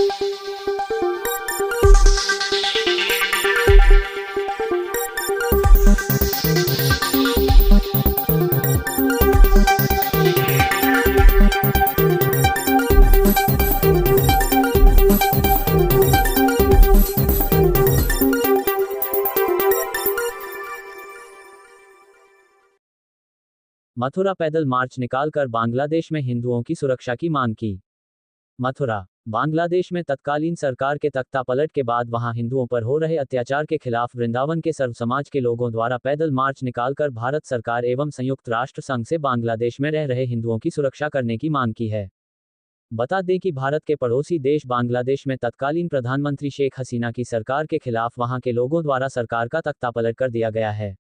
मथुरा पैदल मार्च निकालकर बांग्लादेश में हिंदुओं की सुरक्षा की मांग की। मथुरा, बांग्लादेश में तत्कालीन सरकार के तख्तापलट के बाद वहां हिंदुओं पर हो रहे अत्याचार के खिलाफ वृंदावन के सर्व समाज के लोगों द्वारा पैदल मार्च निकालकर भारत सरकार एवं संयुक्त राष्ट्र संघ से बांग्लादेश में रह रहे हिंदुओं की सुरक्षा करने की मांग की है। बता दें कि भारत के पड़ोसी देश बांग्लादेश में तत्कालीन प्रधानमंत्री शेख हसीना की सरकार के खिलाफ वहां के लोगों द्वारा सरकार का तख्तापलट कर दिया गया है,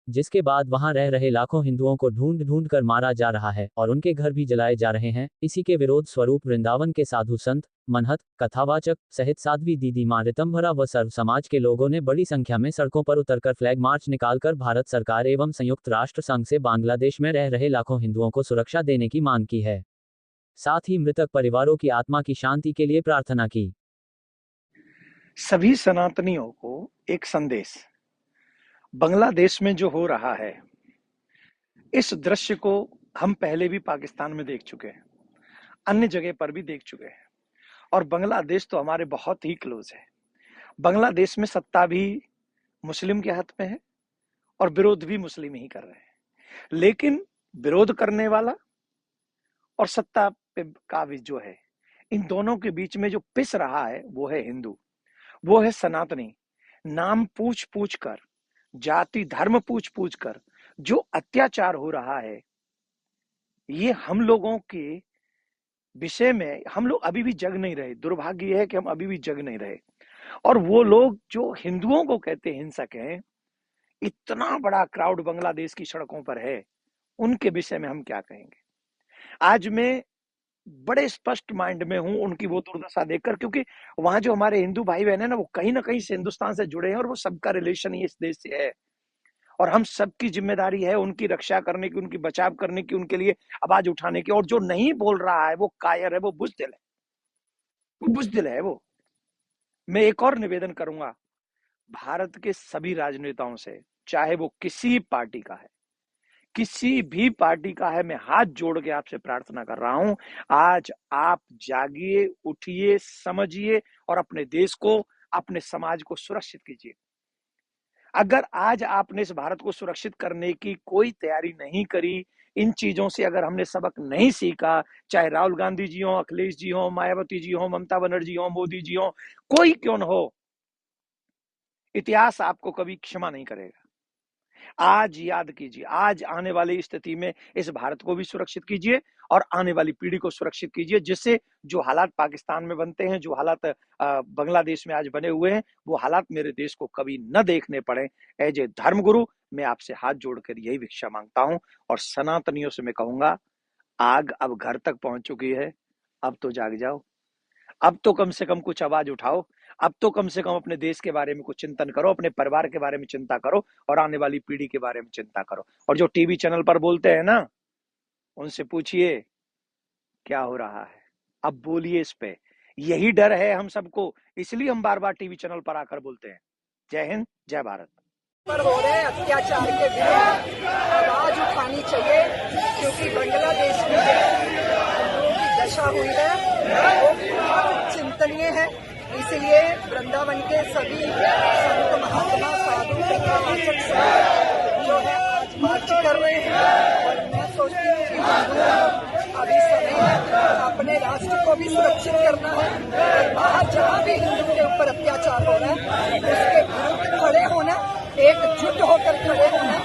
जिसके बाद वहां रह रहे लाखों हिंदुओं को ढूंढ ढूंढ कर मारा जा रहा है और उनके घर भी जलाए जा रहे हैं। इसी के विरोध स्वरूप वृंदावन के साधु संत, मनहत, कथावाचक सहित साध्वी दीदी मां ऋतंभरा व सर्व समाज के लोगों ने बड़ी संख्या में सड़कों पर उतरकर फ्लैग मार्च निकालकर भारत सरकार एवं संयुक्त राष्ट्र संघ से बांग्लादेश में रह रहे लाखों हिंदुओं को सुरक्षा देने की मांग की है। साथ ही मृतक परिवारों की आत्मा की शांति के लिए प्रार्थना की। सभी सनातनियों को एक संदेश। बांग्लादेश में जो हो रहा है, इस दृश्य को हम पहले भी पाकिस्तान में देख चुके हैं, अन्य जगह पर भी देख चुके हैं, और बांग्लादेश तो हमारे बहुत ही क्लोज है। बांग्लादेश में सत्ता भी मुस्लिम के हाथ में है और विरोध भी मुस्लिम ही कर रहे हैं, लेकिन विरोध करने वाला और सत्ता पे काबिज जो है, इन दोनों के बीच में जो पिस रहा है वो है हिंदू, वो है सनातनी। नाम पूछ पूछ कर, जाति धर्म पूछ पूछ कर जो अत्याचार हो रहा है, ये हम लोगों के विषय में हम लोग अभी भी जग नहीं रहे। दुर्भाग्य है कि हम अभी भी जग नहीं रहे। और वो लोग जो हिंदुओं को कहते हिंसक हैं, इतना बड़ा क्राउड बांग्लादेश की सड़कों पर है, उनके विषय में हम क्या कहेंगे। आज मैं बड़े स्पष्ट माइंड में हूं उनकी वो दुर्दशा देखकर, क्योंकि वहां जो हमारे हिंदू भाई बहन है ना, वो कहीं ना कहीं से हिंदुस्तान से जुड़े हैं और वो सबका रिलेशन ही इस देश से है, और हम सबकी जिम्मेदारी है उनकी रक्षा करने की, उनकी बचाव करने की, उनके लिए आवाज उठाने की। और जो नहीं बोल रहा है वो कायर है, वो बुज़दिल है, वो बुज़दिल है वो। मैं एक और निवेदन करूंगा भारत के सभी राजनेताओं से, चाहे वो किसी पार्टी का है, किसी भी पार्टी का है, मैं हाथ जोड़ के आपसे प्रार्थना कर रहा हूं, आज आप जागिए, उठिए, समझिए और अपने देश को, अपने समाज को सुरक्षित कीजिए। अगर आज आपने इस भारत को सुरक्षित करने की कोई तैयारी नहीं करी, इन चीजों से अगर हमने सबक नहीं सीखा, चाहे राहुल गांधी जी हो, अखिलेश जी हो, मायावती जी हो, ममता बनर्जी हो, मोदी जी हो, कोई क्यों न हो, इतिहास आपको कभी क्षमा नहीं करेगा। आज याद कीजिए, आज आने वाली स्थिति में इस भारत को भी सुरक्षित कीजिए और आने वाली पीढ़ी को सुरक्षित कीजिए, जिससे जो हालात पाकिस्तान में बनते हैं, जो हालात बांग्लादेश में आज बने हुए हैं, वो हालात मेरे देश को कभी न देखने पड़े। एज ए धर्मगुरु मैं आपसे हाथ जोड़कर यही भिक्षा मांगता हूं और सनातनियों से मैं कहूंगा, आग अब घर तक पहुंच चुकी है, अब तो जाग जाओ, अब तो कम से कम कुछ आवाज उठाओ, अब तो कम से कम अपने देश के बारे में कुछ चिंतन करो, अपने परिवार के बारे में चिंता करो और आने वाली पीढ़ी के बारे में चिंता करो। और जो टीवी चैनल पर बोलते हैं ना, उनसे पूछिए क्या हो रहा है, अब बोलिए इस पे। यही डर है हम सबको, इसलिए हम बार बार टीवी चैनल पर आकर बोलते हैं। जय हिंद, जय भारत। पर हो रहे अत्याचार के विरुद्ध आवाज उठानी चाहिए, क्योंकि बांग्लादेश में हिंदुओं की दशा हुई है वो बहुत चिंतनीय है। इसलिए वृंदावन के सभी संत महात्मा साधु कथावाचक जो है आज मार्च कर रहे हैं, और मैं सोचती हूँ कि हिंदुओं अभी समय है अपने राष्ट्र को भी सुरक्षित करना है, और बाहर जहाँ भी हिंदू के ऊपर अत्याचार हो रहा है उसके विरुद्ध खड़े होना, एकजुट होकर खड़े होना।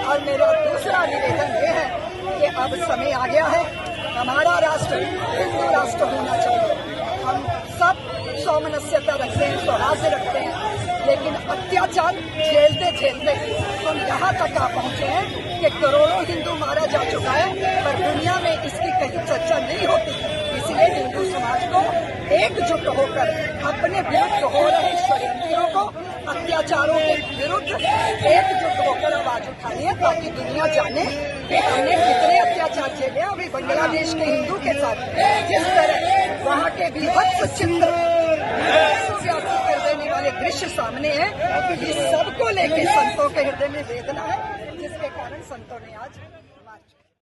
और मेरा दूसरा निवेदन ये है कि अब समय आ गया है, हमारा राष्ट्र हिंदू राष्ट्र होना चाहिए। हम सब सौमनस्यता रखते हैं, सौहार्द रखते हैं, लेकिन अत्याचार झेलते झेलते हम यहाँ तक आ पहुँचे हैं कि करोड़ों हिंदू मारा जा चुका है, पर दुनिया में इसकी कहीं चर्चा नहीं होती। इसलिए हिंदू समाज को एकजुट होकर अपने विरुद्ध हो रहे षड्यंत्रों को, अत्याचारों के विरुद्ध एकजुट होकर आवाज उठानी है, ताकि दुनिया जाने कि हमने कितने अत्याचार झेले। अभी बांग्लादेश के हिंदू के साथ जिस तरह वहाँ के विभत्स चित्र दृश्य सामने है, ये सबको लेके संतों के हृदय में वेदना है, जिसके कारण संतों ने आज